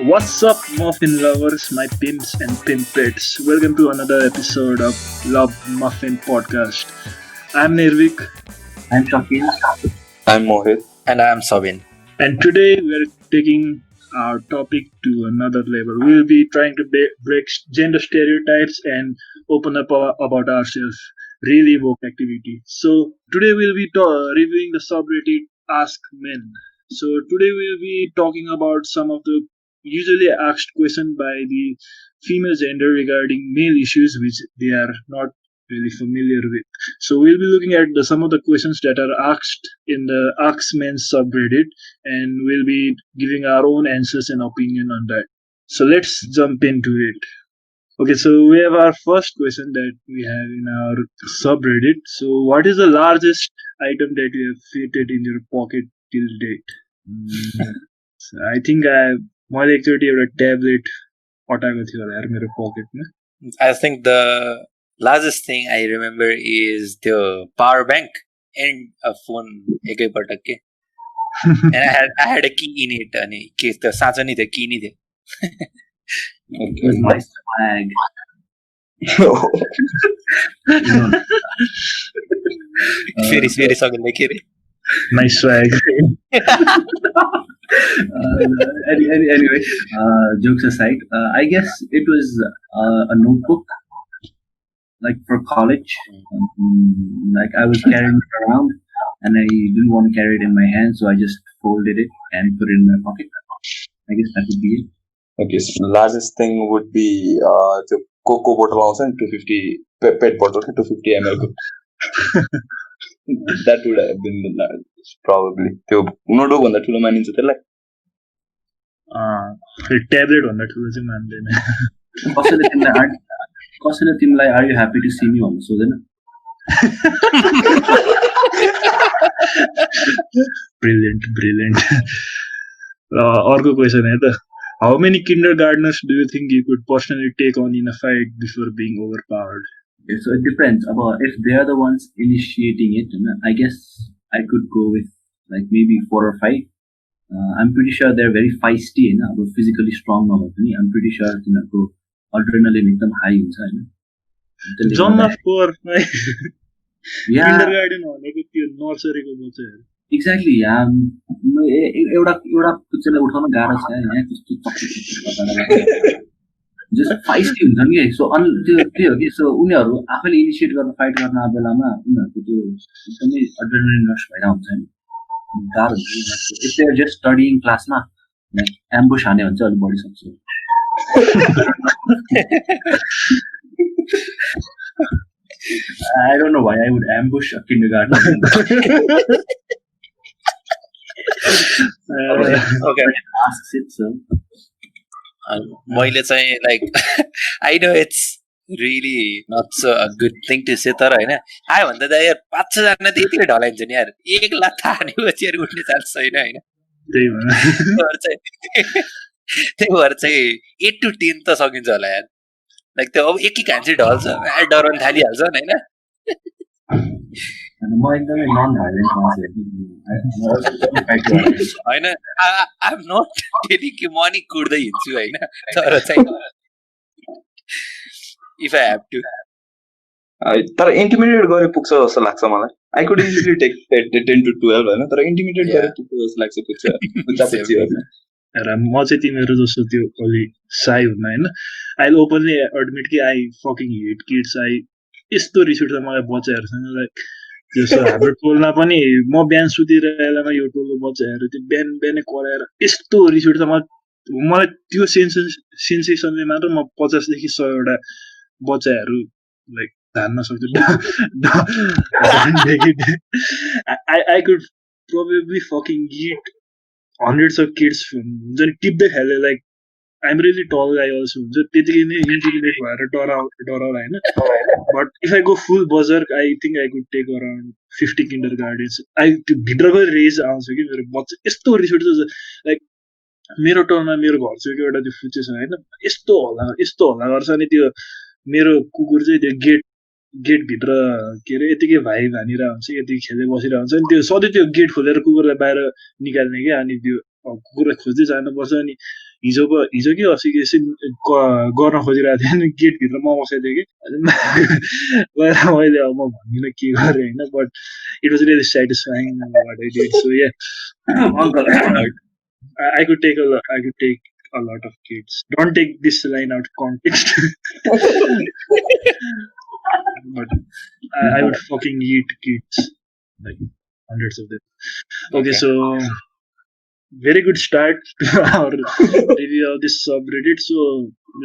What's up, Muffin lovers, my pimps and pimpets? Welcome to another episode of Love Muffin Podcast. I'm Nirvik, I'm Shakil. I'm Mohit. And I am Sabin. and today we're taking our topic to another level. We'll be trying to break gender stereotypes and open up about ourselves, really woke activity. So today we'll be reviewing the subreddit Askmen. So today we'll be talking about some of the usually asked questions by the female gender regarding male issues which they are not really familiar with. So we'll be looking at some of the questions that are asked in the Askmen subreddit, and we'll be giving our own answers and opinion on that. So let's jump into it. Okay, so we have our first question that we have in our subreddit. So, what is the largest item that you have fitted in your pocket till date? So I think मैले एकचोटि एउटा tablet पटाएको थियो होला यार मेरो पकेटमा. I think the largest thing I remember is the power bank and a phone एकैपटक के. And I had a key in it. अनि के त्यो साँचो नि थियो key नि थियो. My swag. फेरि सकिँदै के रे? My swag. Anyway, jokes aside, I guess it was a notebook, like for college. Like I was carrying it around, and I didn't want to carry it in my hand, so I just folded it and put it in my pocket. I guess that would be it. Okay, so largest thing would be the Coco bottle also and 250 pet bottle 250 ml. That would have been the largest probably. त्यो notebook भन्दा ठुलो मानिन्छ त्यसलाई. Tablet भन्दा ठुलो चाहिँ मान्दैन. कसैले तिमीलाई are you happy to see me भन्नु सोध्दैन? Brilliant. अर्को क्वेसन है त. How many kindergartners do you think you could personally take on in a fight before being overpowered? Okay, so it depends. About if they are the ones initiating it, I guess I could go with like maybe 4 or 5. I'm pretty sure they're very feisty, physically strong. I'm pretty sure adrenaline एकदम high हुन्छ. John of 4. Yeah. Kindergarten भनेको त्यो नर्सरीको बच्चाहरु. Exactly. एउटा पुच्चेलाई उठाउन गाह्रो छ यहाँ कस्तो just feisty हुन्छ नि. सो त्यो हो कि सो उनीहरू आफैले इनिसिएट गर्न फाइट गर्न बेलामा उनीहरूको त्यो एकदमै एड्रेनालिन रश भइरहेको हुन्छ नि. गाह्रो हुन्छ. इफ दे आर जस्ट स्टडीइङ क्लासमा एम्बुस हाने भने चाहिँ अलिक बढी सक्छ. I don't know why I would ambush a kindergarten. Okay. Asks it, so. मैले चाहिँ like I know it's really not so a good thing to say तर हैन आयो भन्दा त यार 500 जना त यतिकै ढलाइन्छ नि यार. एक लात हानेपछि यार उठ्ने चान्स छैन हैन. त्यही भएर चाहिँ 8 to 10 त सकिन्छ होला यार. लाइक त्यो अब एक हान्छ ढल्छ डराउन थालिहाल्छ नि हैन. म एकदमै नन भाइलेन्ट मान्छे हैन. आई एम नट टेलिङ कि म नि कुड्दै हिँड्छु हैन. तर चाहिँ इफ आई हेभ टु तर इन्टिमिडेट गरे पुग्छ जस्तो लाग्छ मलाई. I could easily take 10 to 12 हैन. तर इन्टिमिडेट गरे पुग्छ जस्तो लाग्छ पुग्छ. र म चाहिँ तिमीहरू जस्तो त्यो अलि साई हुन्न हैन. आई ओपनली एडमिट कि I fucking hate kids. I यस्तो रिस उठ्छ मलाई बच्चाहरूसँग. लाइक जस्तो हाम्रो टोलमा पनि म बिहान सुतिरहेको बेलामा यो टोलको बच्चाहरू त्यो बिहानै कराएर यस्तो रिस उठ्छ मलाई त्यो सेन्सेसनले मात्र म 50 देखि 100 वटा बच्चाहरू लाइक धान्न सक्छु. I could probably fucking eat hundreds of kids हुन्छ नि टिप्दै खाले. लाइक आइएम रियली टल गाई अल्सो हुन्छ. त्यतिकै नै इन्टिमिडेट भएर डराउला होइन. But if I go full buzzer I think I could take around 50 kindergartens. त्यो भित्रको रेज आउँछ कि मेरो बच्चा यस्तो रिस उठ्छ. लाइक मेरो टोलमा मेरो घर छेउको एउटा त्यो फुच्चे छ होइन. यस्तो हल्ला गर्छ. अनि त्यो मेरो कुकुर चाहिँ त्यो गेटभित्र के अरे यतिकै भाइ भानिरहेको हुन्छ. यतिकै खेल्दै बसिरहेको हुन्छ. अनि त्यो सधैँ त्यो गेट खोलेर कुकुरलाई बाहिर निकाल्ने क्या. अनि त्यो कुकुरलाई खोज्दै जानुपर्छ. अनि हिजो कि अस्ति एकछिन गर्न खोजिरहेको थिएँ अनि गेटभित्र म बसेको थिएँ कि गएर मैले अब म भन्दिनँ के गरेँ होइन but it was really satisfying what I did so uncle I could take a lot of kids. Don't take this line out of context. But I would fucking eat kids, like hundreds of them. Okay, so very good start to our review of this subreddit. So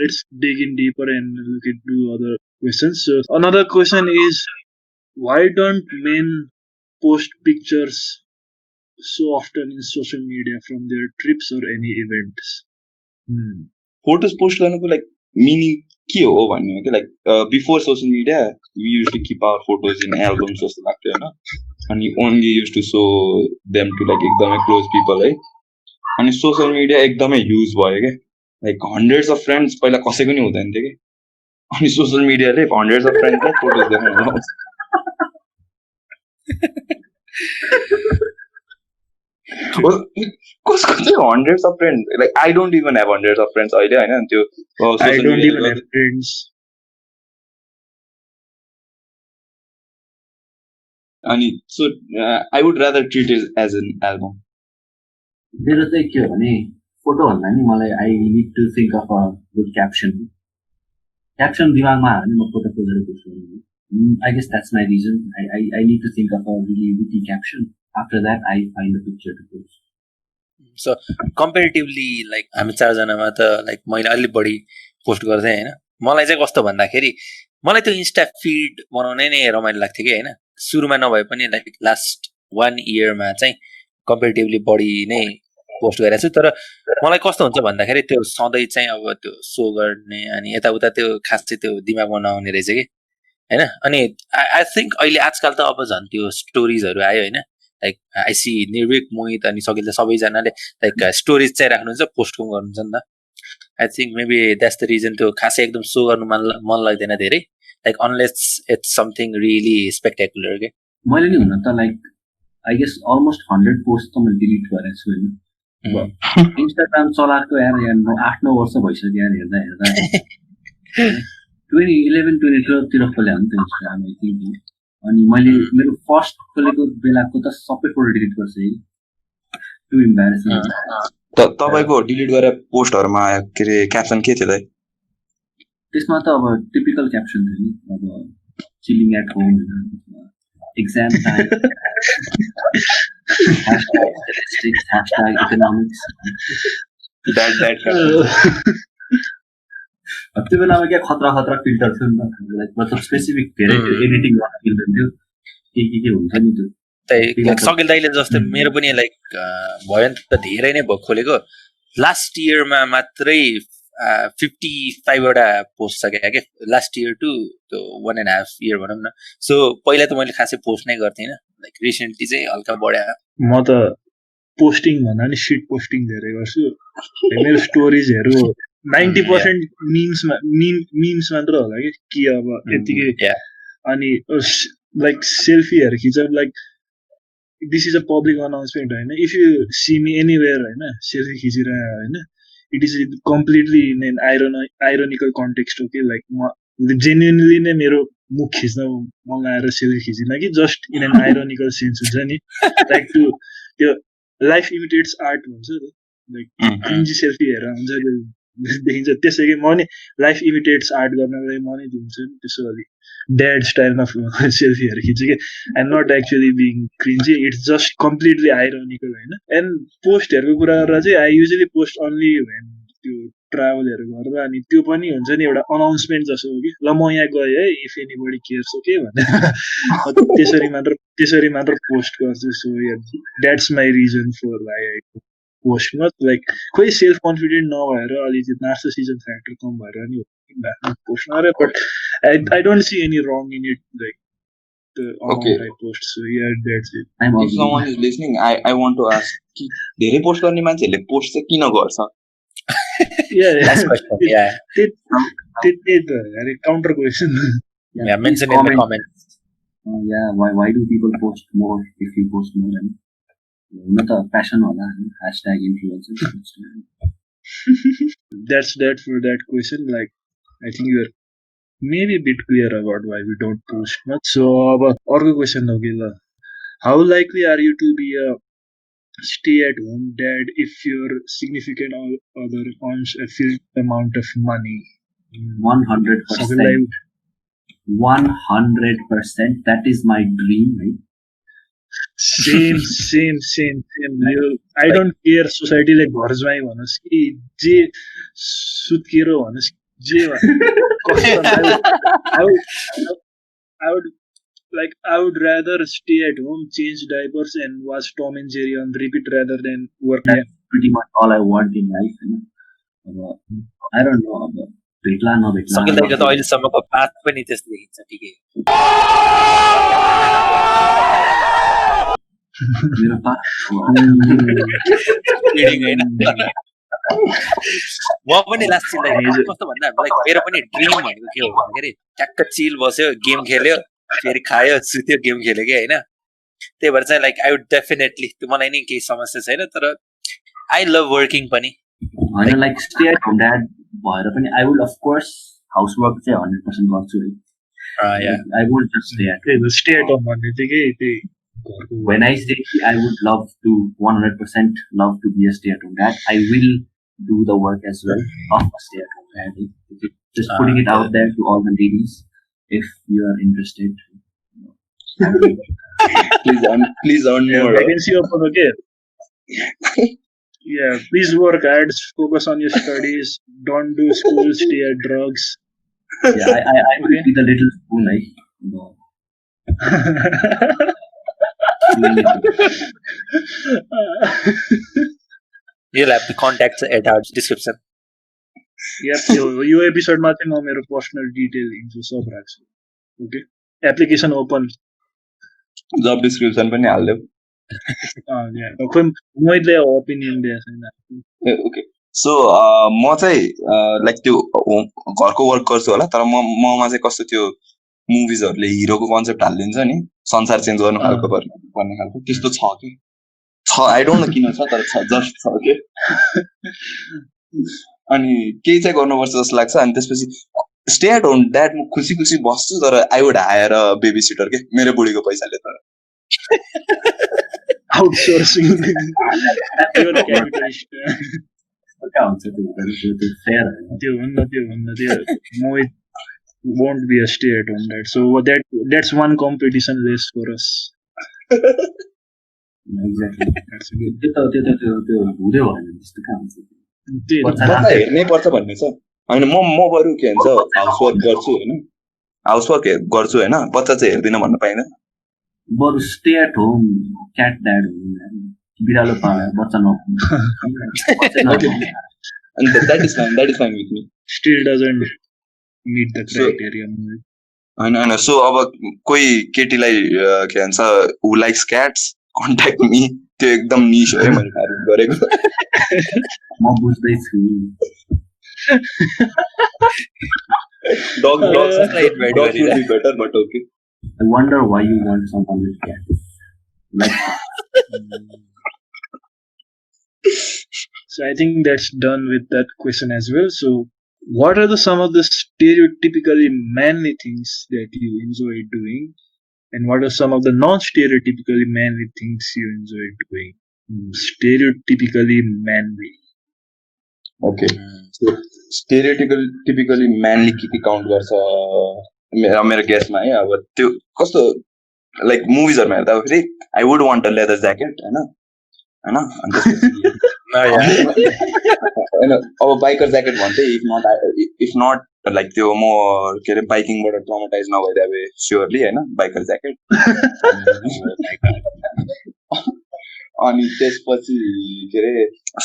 let's dig in deeper and look into other questions. So another question is, why don't men post pictures so often in social media from their trips or any events? Photos post गर्नुको like meaning के हो भन्ने हो कि like before social media we use to keep our photos in albums जस्तो लाग्थ्यो होइन अनि only use to show them to like एकदमै क्लोज पिपल है अनि सोसियल मिडिया एकदमै युज भयो क्या लाइक हन्ड्रेड्स अफ फ्रेन्ड्स पहिला कसैको नि हुँदैन थियो कि अनि सोसियल मिडियाले हन्ड्रेड्स अफ फ्रेन्ड्सलाई फोटोज देखाउनु लाउँछ कसको चाहिँ hundreds of friend like I don't even have hundreds of friends अहिले होइन त्यो I don't even have friends. अनि so I would rather treat it as an album मेरो चाहिँ के हो भने फोटो भन्दा नि मलाई I need to think of a good caption दिमागमा आयो भने म फोटो खोजेर पोस्ट गर्छु I guess that's my reason I need to think of a really witty caption after that I find a picture to post so comparatively like हामी चारजनामा त like मैले अलिक बढी पोस्ट गर्थेँ होइन मलाई चाहिँ कस्तो भन्दाखेरि मलाई त्यो इन्स्टा फिड बनाउनै नै रमाइलो लाग्थ्यो कि होइन सुरुमा नभए पनि लाइक लास्ट 1 इयरमा चाहिँ कम्पेरिटिभली बढी नै पोस्ट गरेको छु तर मलाई कस्तो हुन्छ भन्दाखेरि त्यो सधैँ चाहिँ अब त्यो सो गर्ने अनि यताउता त्यो खास चाहिँ त्यो दिमागमा नआउने रहेछ कि होइन अनि आई थिङ्क अहिले आजकल त अब झन् त्यो स्टोरिजहरू आयो होइन लाइक आई सी निर्विक मोहित अनि सकिल सबैजनाले लाइक स्टोरेज चाहिँ राख्नुहुन्छ पोस्ट गर्नुहुन्छ नि त I think maybe that's the reason त्यो खासै एकदम सो गर्नु मन लाग्दैन धेरै like unless it's something really spectacular के मैले नि हुन त like I guess almost 100 post त मैले डिलिट गरेको छु होइन इन्स्टाग्राम चलाएको यार 8-9 वर्ष भइसक्यो यार हेर्दा 2011-2012 तिर खोले हो नि त इन्स्टाग्राम आई थिङ्क अनि मैले मेरो फर्स्ट खोलेको बेलाको त सबै फोटो डिलिट गर्छु है टु इम्ब्यारेसिङ तपाईँको डिलिट गरेर पोस्टहरूमा के अरे क्याप्सन के थियो त त्यसमा त अब टिपिकल क्याप्सन थियो नि अब chilling at home exam time #statistics #economics त्यो बेलामा क्या खतरा फिल्टर थियो नि त लाइक मतलब स्पेसिफिक धेरै एडिटिङ गर्न फिल्टर थियो के हुन्छ नि त्यो सकिल दाइले जस्तै मेरो पनि लाइक भयो नि त धेरै नै भयो खोलेको लास्ट इयरमा मात्रै 55वटा पोस्ट छ क्या लास्ट इयर टु त्यो 1.5 इयर भनौँ न सो पहिला त मैले खासै पोस्ट नै गर्थेँ लाइक रिसेन्टली चाहिँ हल्का बढ्यो म त पोस्टिङ भन्दा नि सिट पोस्टिङ धेरै गर्छु मेरो स्टोरिजहरू 90% मिम्स मात्र होला कि अब यतिकै अनि लाइक सेल्फीहरू खिच like this is a public announcement होइन if you see me anywhere होइन सेल्फी खिचिरह होइन it is completely in an ironical context हो कि लाइक म जेन्युनली नै मेरो मुख खिच्न मन लागेर सेल्फी खिचिन कि जस्ट इन एन आइरोनिकल सेन्स हुन्छ नि लाइक टु त्यो लाइफ इमिटेट्स आर्ट हुन्छ लाइक क्रिन्जी सेल्फी हेरेर हुन्छ त्यो देखिन्छ त्यसै कि म नि लाइफ इमिटेट्स आर्ट गर्नलाई म नै दिन्छु नि त्यसो अलिक ड्याड स्टाइलमा सेल्फीहरू खिच्छु कि I'm not actually being cringy it's just completely ironical होइन एन्ड पोस्टहरूको कुरा गरेर चाहिँ I usually post only when त्यो ट्राभलहरू गरेर अनि त्यो पनि हुन्छ नि एउटा अनाउन्समेन्ट जस्तो हो कि ल म यहाँ गएँ है इफ एनीबडी केयर्स हो के भनेर त्यसरी मात्र पोस्ट गर्छु so that's my reason for why I पोस्टमा लाइक खोइ सेल्फ कन्फिडेन्ट नभएर अलिकति नार्सिसिजम फ्याक्टर कम भएर नि पोस्ट गरे but I don't see any wrong in it like the amount I post. So yeah, that's it. If someone is listening, I want to ask कि धेरै post गर्ने मान्छेहरूले पोस्ट चाहिँ किन गर्छ? Last question. Yeah. त्यही त अरे counter question. Yeah, mention in the comments. Yeah, why do people post more if you post more? हुन त प्यासन होला #influencer. That's that for that question. Like, I think you're maybe a bit clear about why we don't post much. So, अर्को question हो गया. How likely are you to be a stay-at-home dad if your significant other earns a fixed amount of money? 100%. 100%. That is my dream, right? Same. I don't care society like घर ज्वाइँ भनोस् कि जे सुत्केर भनोस् जे custom I would I would rather stay at home, change diapers, and watch Tom and Jerry on repeat rather than work. That's pretty much all I want in life. I don't know about भेट्ला नभेट्ला सकिँदा त अहिलेसम्मको path पनि त्यस्तो देखिन्छ ठिकै मेरो path होइन म पनि लास्ट कस्तो भन्दा मेरो पनि ड्रिम भनेको के हो भन्दाखेरि ट्याक्क चिल बस्यो गेम खेल्यो फेरि खायो सुत्यो गेम खेल्यो कि होइन त्यही भएर चाहिँ लाइक आई वुड डेफिनेटली त्यो मलाई नि केही समस्या छैन तर आई लभ वर्किङ पनि होइन like stay at home dad भएर पनि आई वुड अफकोर्स हाउसवर्क चाहिँ 100% गर्छु I would just stay at home भन्ने चाहिँ when I say I would love to 100% love to be a stay-at-home dad, I will do the work as well of a stay-at-home dad. Just putting it out there to all the ladies, if you are interested. please earn more. Vacancy open, okay? Yeah, please work hard, focus on your studies, don't do school, stay at drugs. Yeah, I will be the little spoon, right? No. You'll have the contacts at our description. Yep, यो एपिसोडमा चाहिँ म मेरो personal detail दिन्छु सब राख्छु okay application open जब description पनि हाल्देऊ खोइ मैले ओपिनियन दिएको छैन ओके सो म चाहिँ लाइक त्यो घरको वर्क गर्छु होला तर ममा चाहिँ कस्तो त्यो मुभिजहरूले हिरोको कन्सेप्ट हालिदिन्छ नि संसार चेन्ज गर्नु खालको भन्ने खालको त्यस्तो छ कि आई डोन्ट नो किन छ तर जस्ट छ के अनि केही चाहिँ गर्नुपर्छ जस्तो लाग्छ अनि त्यसपछि स्टे एट होम ड्याड म खुसी खुसी बस्छु तर I would higher a baby sitter के मेरो बुढीको पैसाले तर आउटसोर्सिङ त्यो won't be a stay-at-home dad. So that's one competition less for us. Exactly. That's good. हेर्नै पर्छ भन्ने छ होइन म बरु के भन्छ हाउसवर्क गर्छु होइन हाउसवर्क गर्छु होइन बच्चा चाहिँ हेर्दिनँ भन्न पाइँदैन बरु stay at home cat dad बिरालो पालेर बच्चा and that is fine with me still doesn't meet the criteria होइन so अब कोही केटीलाई के भन्छ who likes cats contact me त्यो एकदम निश हो है मैले टार्गेट गरेको म बुझ्दैछु dogs would be better but okay I wonder why you want someone with cats like So I think that's done with that question as well. So what are some of the stereotypically manly things that you enjoy doing? And what are some of the non-stereotypically manly things you enjoy doing? Stereotypically manly. Okay. So stereotypically manly के count गर्छ मेरो गेसमा है अब त्यो कस्तो like मुभिजहरुमा हेर्दाखेरि I would want a leather jacket हैन हैन हैन अब बाइकर ज्याकेट भन्थे इफ नट लाइक त्यो म के अरे बाइकिङबाट ट्रमाटाइज नभइदिए अब स्योरली हैन बाइकर ज्याकेट अनि त्यसपछि के अरे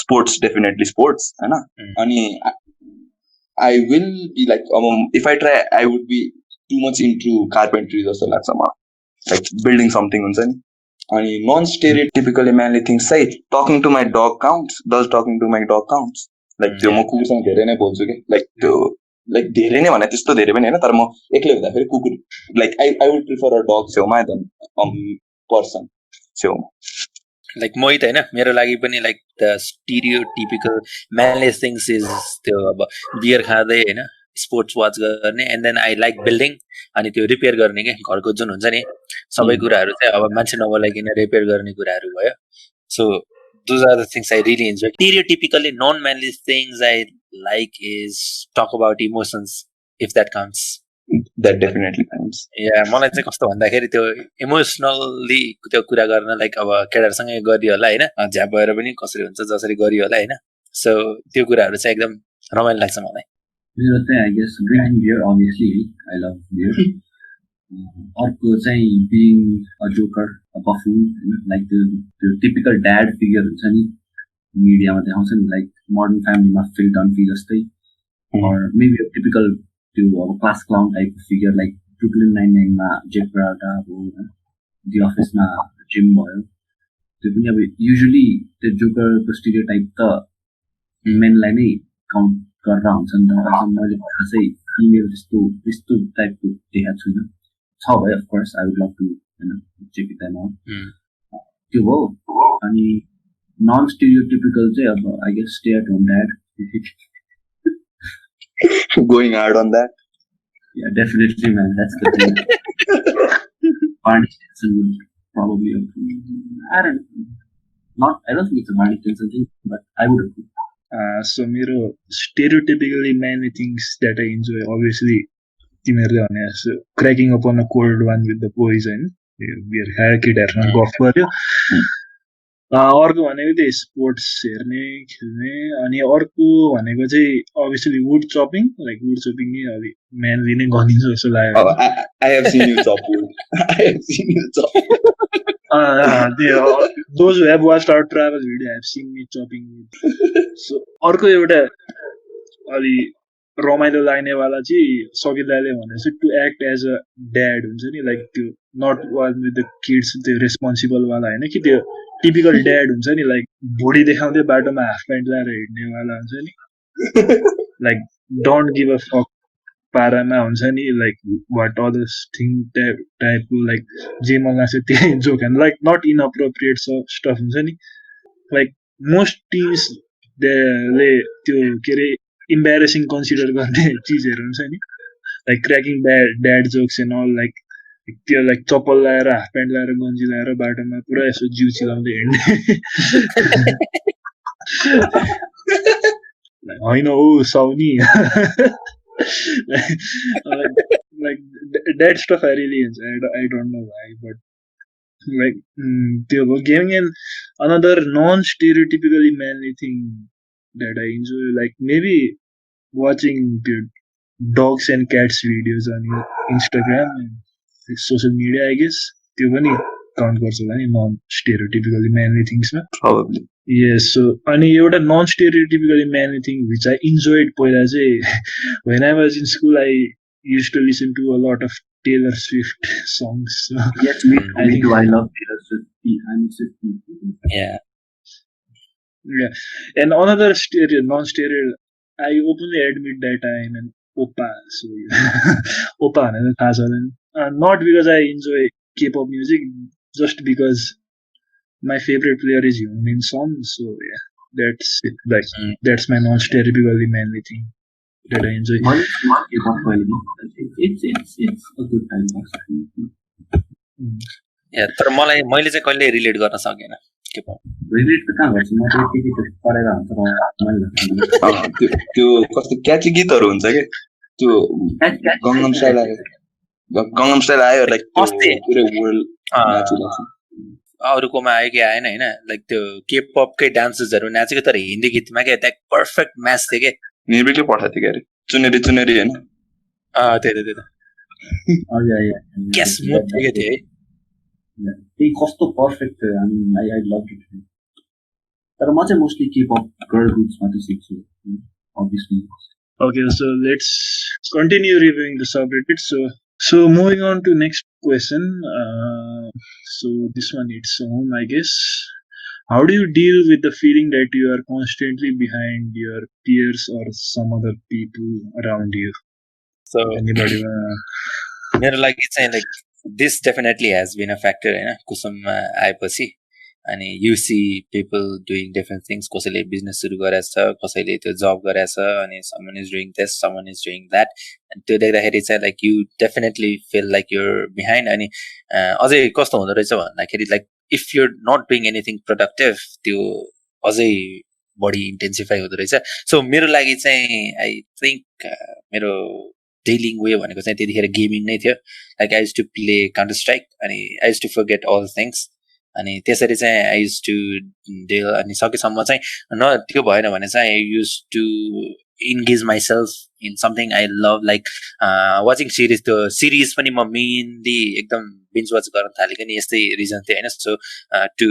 स्पोर्ट्स डेफिनेटली स्पोर्ट्स हैन अनि I will be like if I try I would be too much into carpentry जस्तो लाग्छ मलाई लाइक बिल्डिङ समथिङ हुन्छ नि अनि नन स्टेरियोटिपिकली म्यानली थिङ्स चाहिँ talking to my dog counts does talking to my dog counts like त्यो म कुकुरसँग धेरै नै बोल्छु कि लाइक त्यो लाइक धेरै नै भने त्यस्तो धेरै पनि होइन तर म एक्लै हुँदाखेरि कुकुर like I would prefer a dog छेउमा देन पर्सन छेउमा लाइक मोहित होइन मेरो लागि पनि like the stereotypical manly things is त्यो अब बियर खाँदै होइन स्पोर्ट्स वाच गर्ने and then I like building अनि त्यो रिपेयर गर्ने के घरको जुन हुन्छ नि सबै कुराहरू चाहिँ अब मान्छे नबोलाइकन रिपेयर गर्ने कुराहरू भयो so those are the things I really enjoy. Stereotypically non-manly things I like is talk about emotions, if that counts. That definitely counts. Yeah, मलाई चाहिँ कस्तो भन्दाखेरि त्यो इमोसनली त्यो कुरा गर्न लाइक अब केटाहरूसँगै गरियो होला होइन झ्याप भएर पनि कसरी हुन्छ जसरी गरियो होला होइन सो त्यो कुराहरू चाहिँ एकदम रमाइलो लाग्छ मलाई मेरो चाहिँ I guess drinking beer obviously I love beer अर्को चाहिँ being a joker a buffoon होइन लाइक त्यो टिपिकल ड्याड फिगर हुन्छ नि मिडियामा देखाउँछ नि लाइक मोडर्न फ्यामिलीमा फिल डन्फी जस्तै मेबी टिपिकल त्यो अब क्लास क्लाउन टाइपको फिगर लाइक ब्रुकलिन 99 मा जेक ब्राउटा अब होइन दि अफिसमा जिम भयो त्यो पनि अब युजुअली त्यो जोकरको स्टिरियोटाइप त मेनलाई नै काउन्ट गरेर हुन्छ नि त अझ मैले खासै फिमेल त्यस्तो टाइपको देखाएको छुइनँ छ भयो of course I would love to होइन चेक इट आउट त्यो हो अनि नन स्टिरियोटिपिकल चाहिँ अब I guess stay at home dad Going hard on that. Yeah, definitely, man. That's the thing. Barney Stinson would probably agree. I don't think it's a Barney Stinson thing, but I would agree. So मेरो stereotypically manly things that I enjoy obviously तिमीहरूले भने जस्तो cracking up on a cold one with the boys होइन beer खाएर केटाहरूसँग गफ गर्यो अर्को भनेको त्यही स्पोर्ट्स हेर्ने खेल्ने अनि अर्को भनेको चाहिँ obviously would chopping like would chopping नै अलिक म्यानली नै गरिन्छ जस्तो लाग्यो I have seen you chop wood. I have seen you chop. Those who have watched our travel video have seen me chopping wood. So अर्को एउटा अलि रमाइलो लाग्नेवाला चाहिँ सकिदाले भने चाहिँ to act as a dad हुन्छ नि लाइक त्यो not one with the kids त्यो रेस्पोन्सिबलवाला होइन कि त्यो टिपिकल ड्याड हुन्छ नि लाइक भुँडी देखाउँदै बाटोमा हाफ प्यान्ट लगाएर हिँड्नेवाला हुन्छ नि like don't give a fuck पारामा हुन्छ नि लाइक वाट अदर्स थिङ टाइपको लाइक जे मन लाग्छ त्यही joke like not inappropriate stuff हुन्छ नि लाइक मोस्ट टिम्सले त्यो के अरे इम्बेरेसिङ कन्सिडर गर्ने चिजहरू हुन्छ नि like cracking dad jokes and all like त्यो लाइक चप्पल लगाएर हाफ प्यान्ट लगाएर गन्जी लगाएर बाटोमा पुरा यसो जिउ चिलाउँदै हिँड्ने होइन हो साउनी like dad stuff I really I don't know why but like त्यो हो gaming and another non stereotypically manly thing that I enjoy, like maybe watching the dogs and cats videos on Instagram and social media, I guess. त्यो पनि count गर्छ होला नि non stereotypically manly थिङ्समा Probably. Yes so अनि एउटा non stereotypically manly thing which I enjoyed पहिला चाहिँ when I was in school I use to listen to a lot of Taylor Swift songs. Yes, me too. I love Taylor Swift. I'm Swifty. Yeah. Yeah, and another non-stereo, I openly admit that I am an oppa. So oppa, not because I enjoy K-pop music, just because my favorite player is Yoonmin Son. So yeah, that's it. Like that's my non-stereotypically manly thing that I enjoy. It's a good time pass. Yeah, तर मैले चाहिँ कहिले relate गर्न सकेन relate त कहाँ गर्छु म त्यति पढेर हुन्छ त्यो कस्तो क्याची गीतहरू हुन्छ के त्यो गङ्गम स्टाइल आयो लाइक पुरै वर्ल्ड अरूकोमा आयो कि आएन होइन लाइक त्यो केपपकै डान्सेसहरू नाचेको तर हिन्दी गीतमा क्या त्यहाँ पर्फेक्ट म्याच थियो के निर्भिकले पठाएको थियो के अरे चुनेरी होइन त्यही क्या स्मुथ थियो त्यो है त्यही कस्तो पर्फेक्ट आई लभ इट तर म चाहिँ मोस्टली केपअप गर्ल ग्रुप्स मात्रै सिक्छु obviously. Okay, so let's continue reviewing the subreddit. So moving on to next question. So this one hits home, I guess. How do you deal with the feeling that you are constantly behind your peers or some other people around you? So anybody? मेरो लागि चाहिँ like this definitely has been a factor होइन कुसुममा आएपछि अनि you see people doing different things. कसैले business सुरु गरेछ, कसैले त्यो जब गरेछ, अनि someone is doing this, someone is doing that. अनि त्यो देख्दाखेरि चाहिँ like you definitely feel like you're behind. अनि अझै कस्तो हुँदो रहेछ भन्दाखेरि like if you're not doing anything productive, त्यो अझै बढी इन्टेन्सिफाई हुँदो रहेछ. सो मेरो लागि चाहिँ आई थिङ्क मेरो डेलिङ वे भनेको चाहिँ त्यतिखेर गेमिङ नै थियो. Like I use to play Counter Strike, अनि I use to forget all things. अनि त्यसरी चाहिँ आई युज टु डेल. अनि सकेसम्म चाहिँ न त्यो भएन भने चाहिँ I use to engage myself in something I love, like watching series. त्यो सिरिज पनि म मेनली एकदम बिन्ज वाच गर्न थालेको नि यस्तै रिजन थियो होइन. So to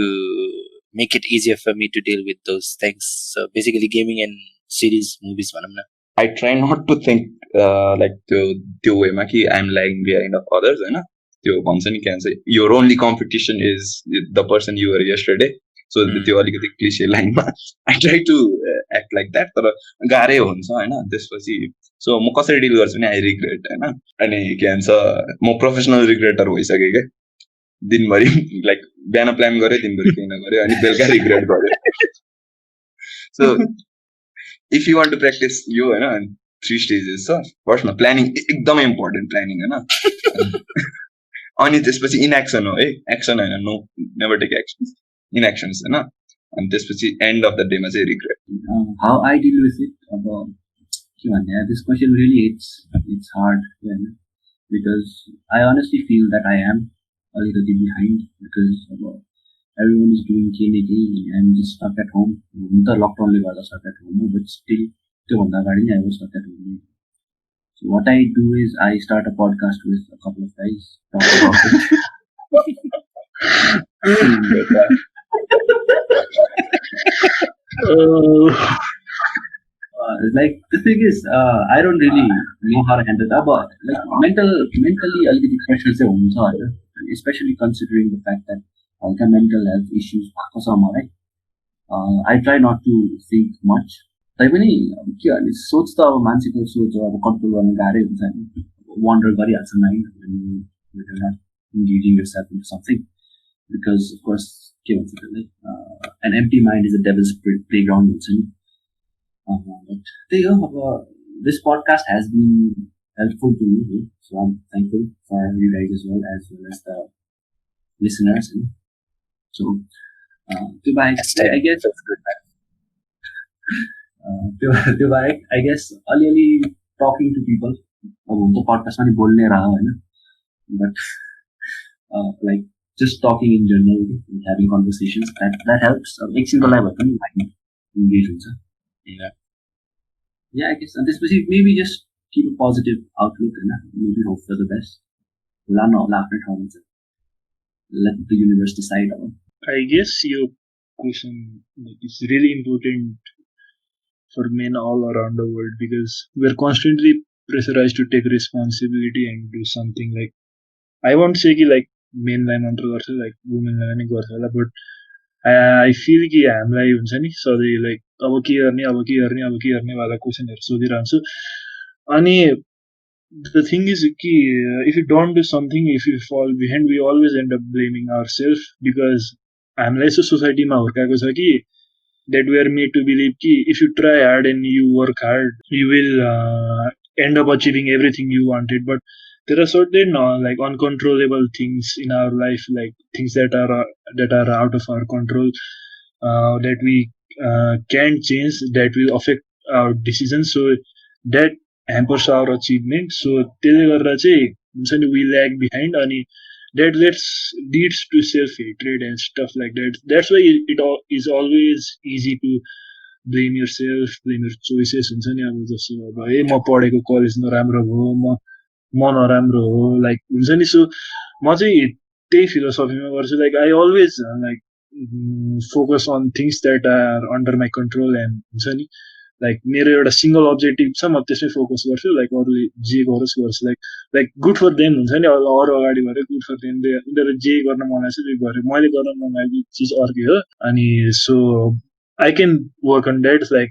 make it easier for me to deal with those things. So basically gaming and series, movies भनौँ न. I try not to think like त्यो वेमा कि I'm lagging behind of others होइन. त्यो भन्छ नि के भन्छ, your only competition is the person you were yesterday. So त्यो अलिकति क्लिशे लाइनमा I try to act like that. तर गाह्रै हुन्छ होइन त्यसपछि. सो म कसरी डिल गर्छु भने आई रिग्रेट होइन. अनि के भन्छ म प्रोफेसनल रिग्रेटर भइसकेँ क्या. दिनभरि लाइक बिहान प्लान गऱ्यो, दिनभरि केही नगऱ्यो, अनि बेलुका रिग्रेट गऱ्यो. So if you want to practice यो होइन 3 स्टेजेस छ. फर्स्टमा प्लानिङ एकदमै इम्पोर्टेन्ट, प्लानिङ होइन. अनि त्यसपछि इनएक्सन हो है, एक्सन होइन, no never take action, inactions होइन. अनि त्यसपछि एन्ड अफ द डेमा चाहिँ regret. How I deal with it, अब के भन्ने, this question really it's hard होइन. Because I honestly feel that I am अलिकति बिहाइन्ड. बिकज अब everyone is doing KNK and just stuck at home. हुन त लकडाउनले गर्दा stuck at home, but still त्योभन्दा अगाडि नै I was stuck at home. So what I do is I start a podcast with a couple of guys, talk about it. Like the thing is, I don't really know how to handle that, but like mentally अलिकति pressure चाहिँ हुन्छ होइन, especially considering the fact that हल्का mental health issues भएको छ मलाई. I try not to think much. तैपनि के भने सोच त अब मान्छेको सोच अब कन्ट्रोल गर्न गाह्रै हुन्छ नि. वन्डर गरिहाल्छ mind not engaging yourself into something. Because of course के भन्छ त्यसलाई, an empty mind is a devil's playground हुन्छ नि. त्यही हो. अब this podcast has been helpful to me. So I am thankful for you guys as well as the listeners. So त्यो बाहेक I guess त्यो बाहेक I guess अलिअलि talking to people. अब हुन्छ पडकास्टमा नि बोल्ने रह होइन, but like just talking in general, having conversations, that helps. एकछिनको लागि भए पनि माइन्ड इन्गेज हुन्छ. Yeah, I guess. And त्यसपछि maybe just keep a positive outlook and maybe hope for the best. होला नहोला आफ्नै ठाउँमा छ. Let the universe decide on. I guess your question is really important for men all around the world because we're constantly pressurized to take responsibility and do something. Like I won't say कि like men लाई मात्र गर्छ, like women लाई पनि गर्छ होला, but I feel कि हामीलाई हुन्छ नि सधैँ like अब के गर्ने वाला क्वेसनहरु सोधिरहन्छु. अनि the thing is if you don't do something, if you fall behind, we always end up blaming ourselves because हामीलाई यसो सोसाइटीमा हुर्काएको छ कि that we are made to believe कि if you try hard and you work hard, you will end up achieving everything you wanted. But there are certain like uncontrollable things in our life, like things that are out of our control, that we can't change, that will affect our decisions. So that hampers our achievement. So त्यसले गर्दा चाहिँ हुन्छ नि we lag behind, अनि that leads to self-hatred and stuff like that. That's why it is always easy to blame yourself, blame your choices. हुन्छ नि अब जस्तो अब है म पढेको कलेज नराम्रो भयो, म नराम्रो हो, लाइक हुन्छ नि. सो म चाहिँ त्यही फिलोसफीमा गर्छु. Like I always like focus on things that are under my control and हुन्छ नि लाइक मेरो एउटा सिङ्गल अब्जेक्टिभ छ, म त्यसमै फोकस गर्छु. लाइक अरूले जे गरोस् गर्छु, लाइक गुड फर देम हुन्छ नि. अरू अगाडि गऱ्यो गुड फर देम, उनीहरू जे गर्न मन लाग्छ त्यो गऱ्यो, मैले गर्न मन लागेको चिज अर्कै हो. अनि so I can work on that. Like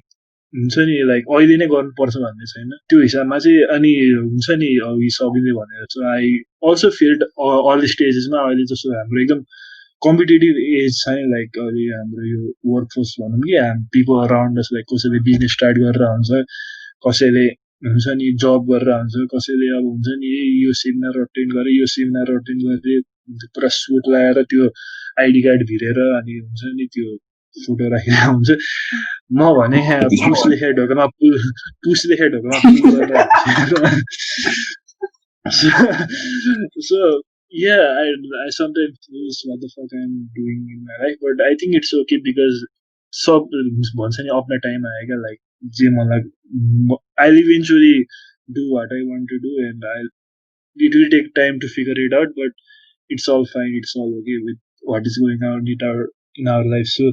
हुन्छ नि लाइक अहिले नै गर्नुपर्छ भन्ने छैन त्यो हिसाबमा चाहिँ. अनि हुन्छ नि अघि सकिँदै भनेर चाहिँ आई अल्सो फिल्ड अल स्टेजेसमा अहिले जस्तो हाम्रो एकदम कम्पिटेटिभ एज छ नि लाइक अहिले हाम्रो यो वर्कफोर्स भनौँ कि पिपल अराउन्ड अस लाइक कसैले बिजनेस स्टार्ट गरेर हुन्छ कसैले हुन्छ नि जब गरेर हुन्छ कसैले अब हुन्छ नि यो सेमिनार अटेन्ड गरे यो सेमिनार अटेन्ड गरे पुरा सुट लगाएर त्यो आइडी कार्ड भिरेर अनि हुन्छ नि त्यो फोटो राखेर हुन्छ म भने पुस लेखे ढोकामा पुस लेखे ढोकामा so yeah, I sometimes lose what the fuck I'm doing in my life, but I think it's okay because सब भन्छ नि अपना टाइम आएगा लाइक जे मलाई I'll eventually do what I want to do and it will take time to figure it out, but it's all fine, it's all okay with what is going on in our life. So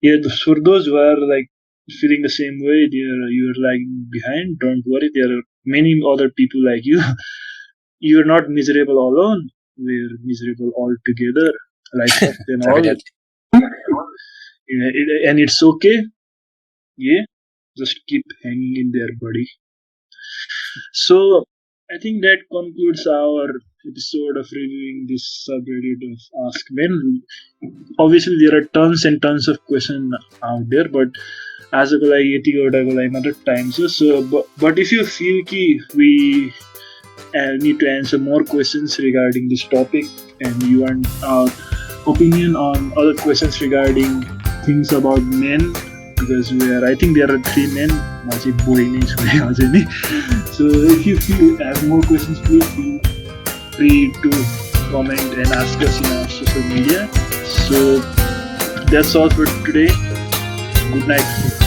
yeah, for those who are like feeling the same way, you're lagging behind, don't worry, there are many other people like you. You're not miserable alone, we're miserable all together, like and all. And it's okay. Yeah, just keep hanging in there, buddy. So I think that concludes our episode of reviewing this subreddit of Askmen. Obviously there are tons and tons of questions out there, but आजको लागि यतिवटाको लागि मात्र time छ. So but if you feel कि we need to answer more questions regarding this topic and you want our opinion on other questions regarding things about men, because I think there are 3 men. So if you have more questions, please feel free to comment and ask us in our social media. So that's all for today. Good night.